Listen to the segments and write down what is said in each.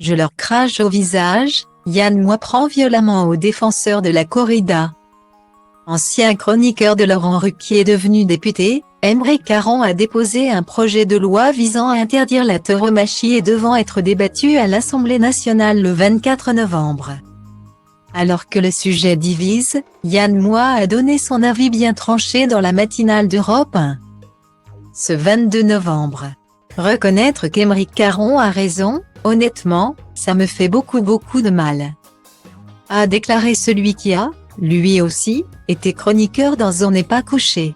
Je leur crache au visage, Yann Moix prend violemment aux défenseurs de la corrida. Ancien chroniqueur de Laurent Ruquier devenu député, Aymeric Caron a déposé un projet de loi visant à interdire la tauromachie et devant être débattu à l'Assemblée nationale le 24 novembre. Alors que le sujet divise, Yann Moix a donné son avis bien tranché dans la matinale d'Europe 1. Ce 22 novembre. Reconnaître qu'Aymeric Caron a raison, honnêtement, ça me fait beaucoup de mal. A déclaré celui qui a, lui aussi, été chroniqueur dans On n'est pas couché.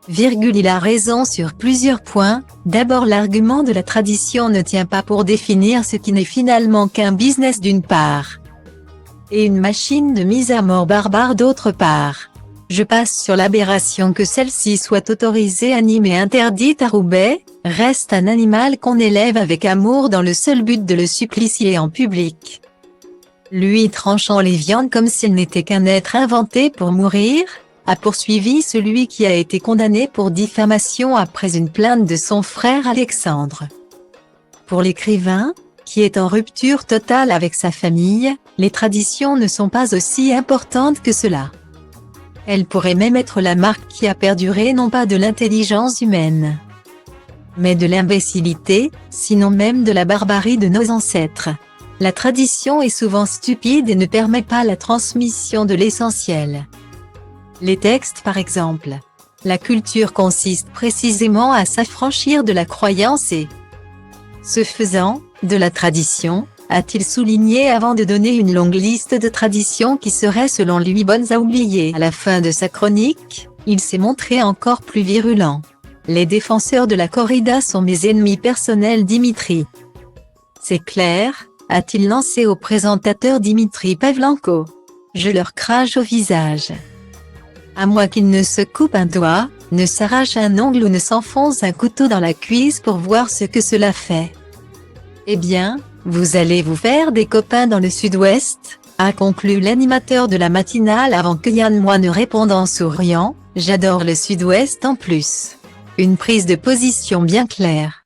Il a raison sur plusieurs points. D'abord, l'argument de la tradition ne tient pas pour définir ce qui n'est finalement qu'un business d'une part, et une machine de mise à mort barbare d'autre part. Je passe sur l'aberration que celle-ci soit autorisée, animée, interdite à Roubaix, reste un animal qu'on élève avec amour dans le seul but de le supplicier en public. Lui tranchant les viandes comme s'il n'était qu'un être inventé pour mourir, a poursuivi celui qui a été condamné pour diffamation après une plainte de son frère Alexandre. Pour l'écrivain, qui est en rupture totale avec sa famille, les traditions ne sont pas aussi importantes que cela. Elles pourraient même être la marque qui a perduré non pas de l'intelligence humaine, mais de l'imbécilité, sinon même de la barbarie de nos ancêtres. La tradition est souvent stupide et ne permet pas la transmission de l'essentiel. Les textes par exemple. La culture consiste précisément à s'affranchir de la croyance et, ce faisant, de la tradition, a-t-il souligné avant de donner une longue liste de traditions qui seraient selon lui bonnes à oublier. À la fin de sa chronique, il s'est montré encore plus virulent. Les défenseurs de la corrida sont mes ennemis personnels, Dimitri. C'est clair, a-t-il lancé au présentateur Dimitri Pavlenko. Je leur crache au visage. À moins qu'il ne se coupe un doigt, ne s'arrache un ongle ou ne s'enfonce un couteau dans la cuisse pour voir ce que cela fait. Eh bien, vous allez vous faire des copains dans le Sud-Ouest, a conclu l'animateur de la matinale avant que Yann Moix ne réponde en souriant, j'adore le Sud-Ouest en plus. Une prise de position bien claire.